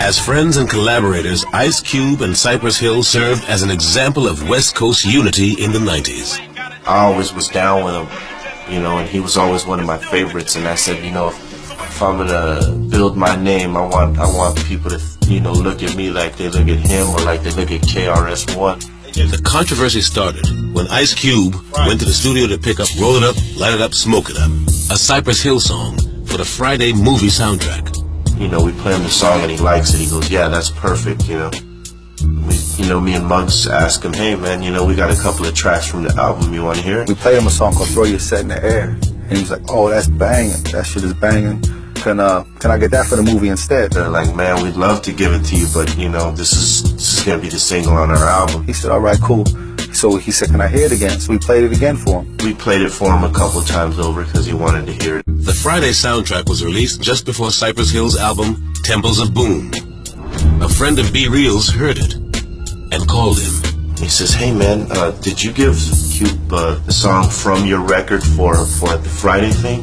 As friends and collaborators, Ice Cube and Cypress Hill served as an example of West Coast unity in the 90s. I always was down with him, you know, and he was always one of my favorites. And I said, you know, if I'm gonna build my name, I want people to, you know, look at me like they look at him or like they look at KRS-One. The controversy started when Ice Cube went to the studio to pick up Roll It Up, Light It Up, Smoke It Up, a Cypress Hill song for the Friday movie soundtrack. You know, we play him the song and he likes it. He goes, yeah, that's perfect, you know. Me and Muggs ask him, hey man, you know, we got a couple of tracks from the album, you want to hear it? We played him a song called Throw Your Set in the Air. And he was like, oh, that's banging. That shit is banging. Can I get that for the movie instead? They're like, man, we'd love to give it to you, but you know, this is gonna be the single on our album. He said, all right, cool. So he said, can I hear it again? So we played it again for him. We played it for him a couple times over because he wanted to hear it. The Friday soundtrack was released just before Cypress Hill's album, Temples of Boom. A friend of B Real's heard it and called him. He says, hey man, did you give Cube the song from your record for the Friday thing?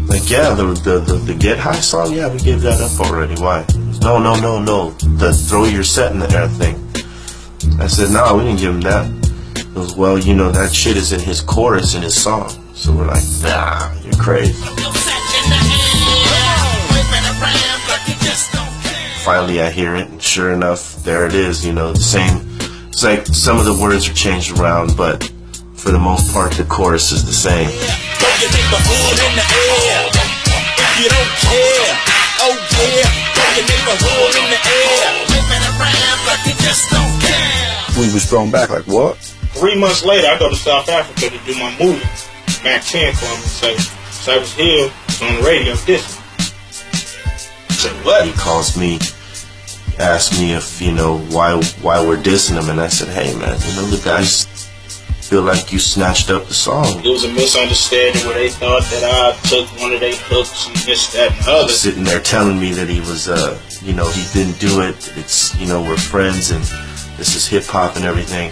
Like, yeah, the Get High song, yeah, we gave that up already. Why? No, the Throw Your Set in the Air thing. I said, no, we didn't give him that. He goes, well, you know, that shit is in his chorus in his song. So we're like, nah, you're crazy. Finally, I hear it, and sure enough, there it is, you know, the same. It's like some of the words are changed around, but for the most part, the chorus is the same. We was thrown back like, what? 3 months later, I go to South Africa to do my movie. Mac 10 called me and say, Cypress Hill is on the radio, this. I said, what? He calls me, asks me if, you know, why we're dissing him, and I said, hey man, you know, the guys feel like you snatched up the song. It was a misunderstanding where they thought that I took one of their hooks and this, that, and other. Sitting there telling me that he was, you know, he didn't do it. It's, you know, we're friends and this is hip hop and everything.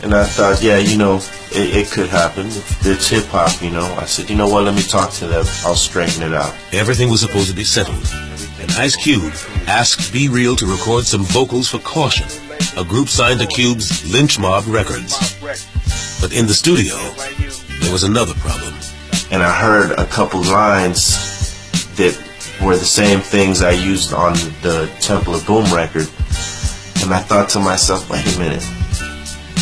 And I thought, yeah, you know, it could happen. It's hip hop, you know. I said, you know what? Let me talk to them. I'll straighten it out. Everything was supposed to be settled, and Ice Cube asked B Real to record some vocals for Caution, a group signed to Cube's Lynch Mob Records. But in the studio, there was another problem. And I heard a couple lines that were the same things I used on the Temple of Boom record. And I thought to myself, wait a minute,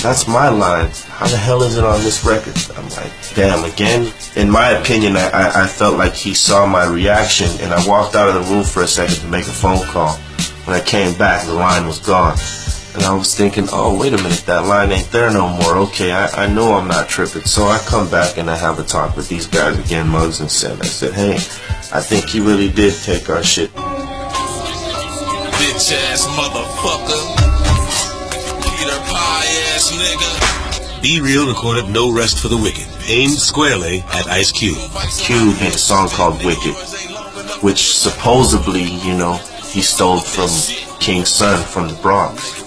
that's my line. How the hell is it on this record? I'm like, damn, again? In my opinion, I felt like he saw my reaction, and I walked out of the room for a second to make a phone call. When I came back, the line was gone. And I was thinking, oh, wait a minute, that line ain't there no more. Okay, I know I'm not tripping. So I come back and I have a talk with these guys again, Muggs and Sen. I said, hey, I think he really did take our shit. Bitch ass motherfucker. Peter Pie ass nigga. B Real recorded No Rest for the Wicked, aimed squarely at Ice Cube. Cube had a song called Wicked, which supposedly, you know, he stole from King's son from the Bronx.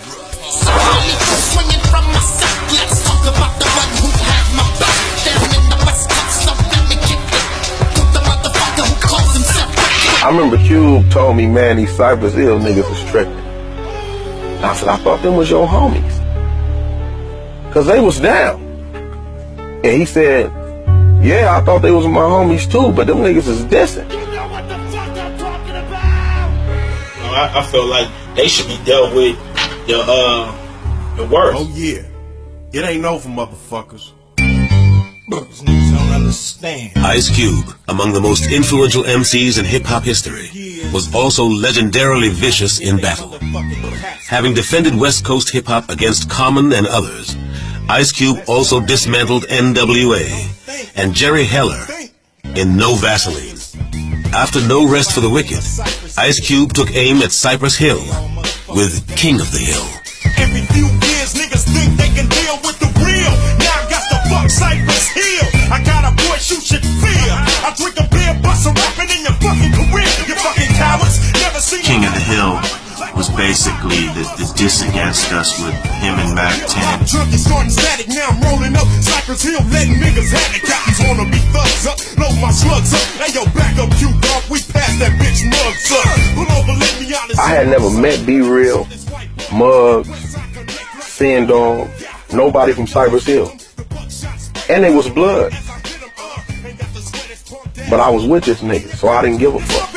I remember Cube told me, man, these Cypress Hill niggas is tripping. I said, I thought them was your homies. Cause they was down. And he said, yeah, I thought they was my homies too, but them niggas is dissing. You know what the fuck I'm talking about? I feel like they should be dealt with the worst. Oh yeah. It ain't over, motherfuckers. These niggas don't understand. Ice Cube, among the most influential MCs in hip-hop history, was also legendarily vicious in battle. Having defended West Coast hip-hop against Common and others, Ice Cube also dismantled NWA and Jerry Heller in No Vaseline. After No Rest for the Wicked, Ice Cube took aim at Cypress Hill with King of the Hill. Every few years niggas think they can deal with the real. Now I got to fuck Cypress Hill. I got a voice you should fear. I drink a beer, bust a rapping in your fucking career. You fucking cowards never seen King of the Hill was basically the diss against us with him and Mac 10. I'm drunk and starting static, now I'm rolling up Cypress Hill, letting niggas have it. Captains wanna be thugs up, load my slugs up. Hey yo, back up, Q-Dog, we passed that bitch Muggs up. Pull over, let me out I had never met Be Real, Muggs, Sin Dog, nobody from Cypress Hill. And it was blood. But I was with this nigga, so I didn't give a fuck.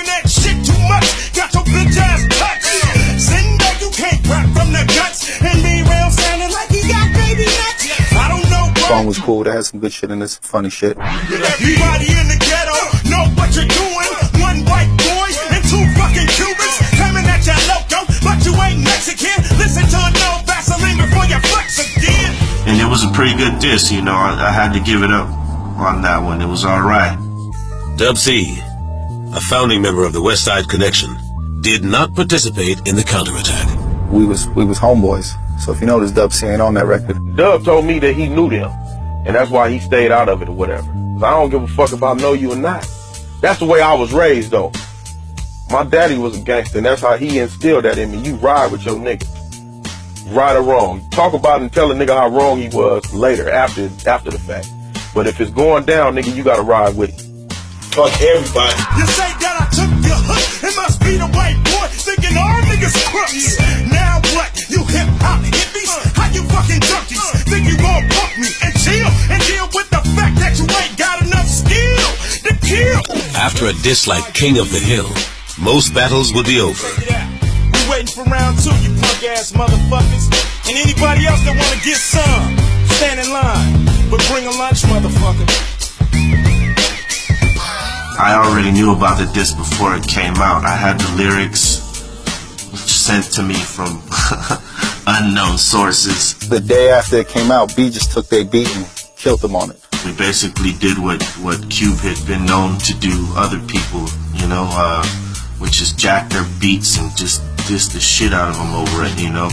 The song was cool, that had some good shit in it, some funny shit. Everybody in the ghetto know what you're doing. One white boy and two fucking Cubans coming at your loco, but you ain't Mexican. Listen to a no Vaseline before you flex again. And it was a pretty good diss, you know. I had to give it up on that one. It was alright. Dub C, a founding member of the Westside Connection, did not participate in the counterattack. We was homeboys. So if you notice, Dub C ain't on that record. Dub told me that he knew them, and that's why he stayed out of it or whatever. 'Cause I don't give a fuck about know you or not. That's the way I was raised, though. My daddy was a gangster, and that's how he instilled that in me. You ride with your nigga, right or wrong. Talk about it and tell a nigga how wrong he was later, after the fact. But if it's going down, nigga, you gotta ride with him. Fuck everybody. You say that I took your hook, it must be the white boy thinking all niggas crooks. Now what? You hip-hop hippies? How you fucking junkies? Think you gon' punk me and chill and deal with the fact that you ain't got enough skill to kill? After a diss like King of the Hill, most battles would be over. We waiting for round 2, you punk ass motherfuckers. And anybody else that wanna get some, stand in line. But bring a lunch, motherfucker. I already knew about the disc before it came out. I had the lyrics sent to me from unknown sources. The day after it came out, B just took their beat and killed them on it. We basically did what Cube had been known to do other people, you know, which is jack their beats and just diss the shit out of them over it, you know.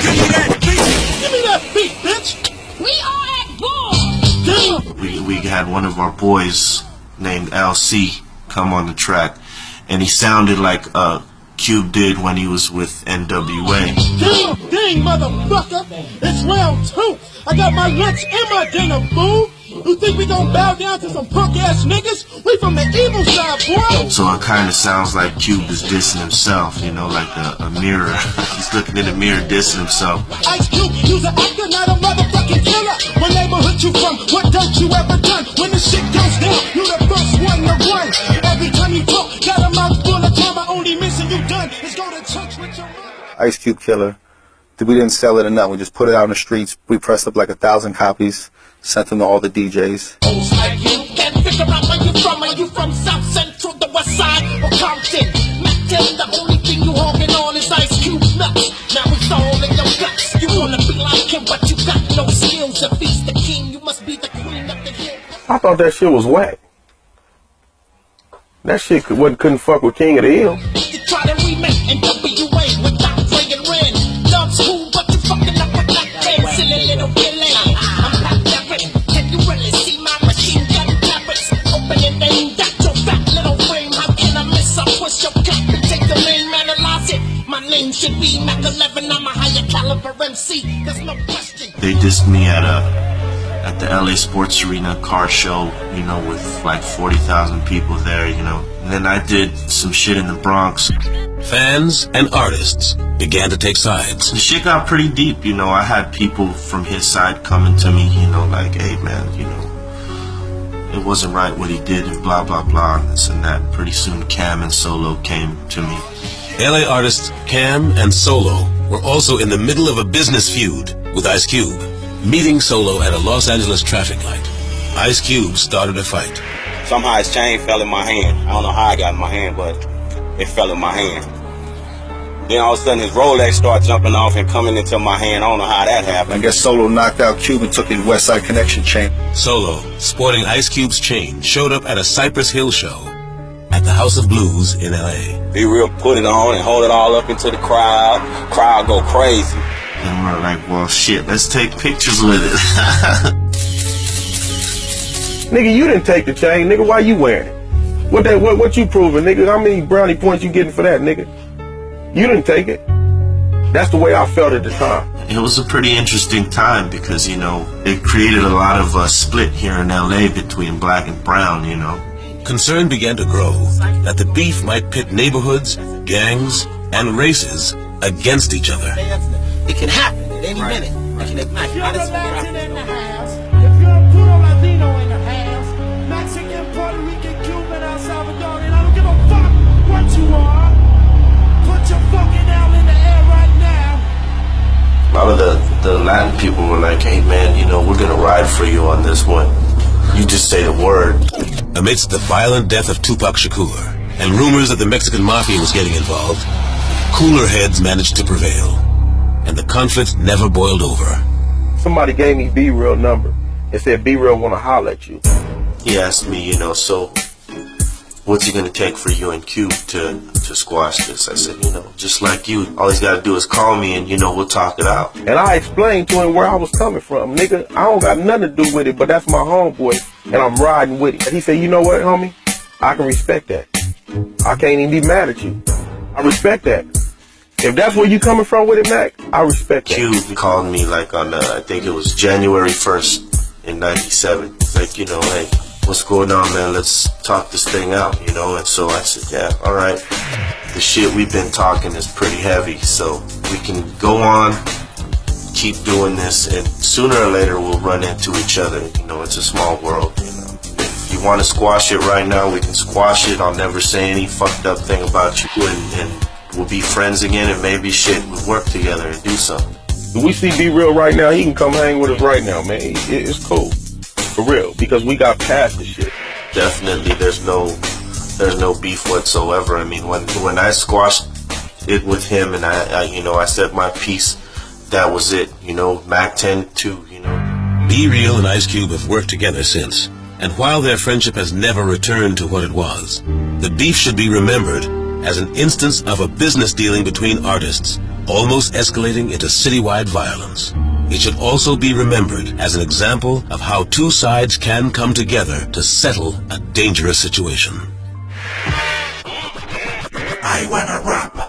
Give me that beat! Give me that beat, bitch! We are at war! We had one of our boys named LC come on the track, and he sounded like Cube did when he was with NWA. Ding, motherfucker! It's round 2! I got my lunch and my dinner, fool! You think we gon' bow down to some punk ass niggas? We from the evil side, boy! So it kinda sounds like Cube is dissing himself, you know, like a mirror. He's looking in the mirror dissing himself. Ice Cube, you's an actor, not a motherfucking killer. What neighborhood you from? What don't you ever done? When the shit goes down, you the first one to run. Every time you talk, got a mouth full of time. Only mission you done is go to church with your mother. Ice Cube Killer. We didn't sell it or nothing. We just put it out in the streets. We pressed up like 1,000 copies, sent them to all the DJs. Old like you can't figure out where you from. Are you from South Central, the West Side, or Compton? Macton, the only thing you hogging on is Ice Cube nuts. Now it's all in your guts. You wanna be like him, but you got no skills. If he's the king, you must be the queen of the hill. I thought that shit was whack. That shit couldn't fuck with King of the Hill. You try to remake NWA without bringing Ren. Dub's cool, but you fucking up with that pen. Silly little villain. I'm Pat Barrett. Can you really see my machine gun carrots? Opening name, that's your fat little frame. How can I miss up? Push your cap and take the name, analyze it. My name should be Mac 11. I'm a higher caliber MC. There's no question. They dissed me at the LA Sports Arena car show, you know, with like 40,000 people there, you know. And then I did some shit in the Bronx. Fans and artists began to take sides. The shit got pretty deep, you know. I had people from his side coming to me, you know, like, hey man, you know, it wasn't right what he did and blah blah blah, this and that. Pretty soon Cam and Solo came to me. LA artists Cam and Solo were also in the middle of a business feud with Ice Cube. Meeting Solo at a Los Angeles traffic light, Ice Cube started a fight. Somehow his chain fell in my hand. I don't know how I got in my hand, but it fell in my hand. Then all of a sudden his Rolex started jumping off and coming into my hand. I don't know how that happened. I guess Solo knocked out Cube and took his Westside Connection chain. Solo, sporting Ice Cube's chain, showed up at a Cypress Hill show at the House of Blues in LA. Be Real put it on and hold it all up into the crowd. Crowd go crazy. And we're like, well, shit, let's take pictures with it. Nigga, you didn't take the chain, nigga. Why you wearing it? What you proving, nigga? How many brownie points you getting for that, nigga? You didn't take it. That's the way I felt at the time. It was a pretty interesting time because, you know, it created a lot of split here in LA between black and brown, you know. Concern began to grow that the beef might pit neighborhoods, gangs and races against each other. It can happen at any minute. It can ignite. If you're a Latin in the house, if you're a puro Latino in the house, Mexican, Puerto Rican, Cuban, El Salvadorian, I don't give a fuck what you are. Put your fucking L in the air right now. A lot of the Latin people were like, hey man, you know, we're gonna ride for you on this one. You just say the word. Amidst the violent death of Tupac Shakur and rumors that the Mexican mafia was getting involved, cooler heads managed to prevail, and the conflict never boiled over. Somebody gave me B-Real number and said B-Real want to holler at you. He asked me, you know, so what's it gonna take for you and Cube to squash this? I said, you know, just like you, all he's gotta do is call me and, you know, we'll talk it out. And I explained to him where I was coming from. Nigga, I don't got nothing to do with it, but that's my homeboy, and I'm riding with it. And he said, you know what, homie? I can respect that. I can't even be mad at you. I respect that. If that's where you coming from with it, Mac, I respect that. Cube called me like on, I think it was January 1st in 97. He's like, you know, hey, what's going on, man? Let's talk this thing out, you know? And so I said, yeah, all right. The shit we've been talking is pretty heavy, so we can go on, keep doing this, and sooner or later we'll run into each other. You know, it's a small world, you know. If you want to squash it right now, we can squash it. I'll never say any fucked up thing about you, and we'll be friends again, and maybe shit, we'll work together and do something. If we see B-Real right now, he can come hang with us right now, man. It's cool. For real, because we got past the shit. Definitely, there's no beef whatsoever. I mean, when I squashed it with him and I you know, I said my piece, that was it. You know, Mac 10 too, you know. B-Real and Ice Cube have worked together since, and while their friendship has never returned to what it was, the beef should be remembered as an instance of a business dealing between artists, almost escalating into citywide violence. It should also be remembered as an example of how two sides can come together to settle a dangerous situation. I wanna rap.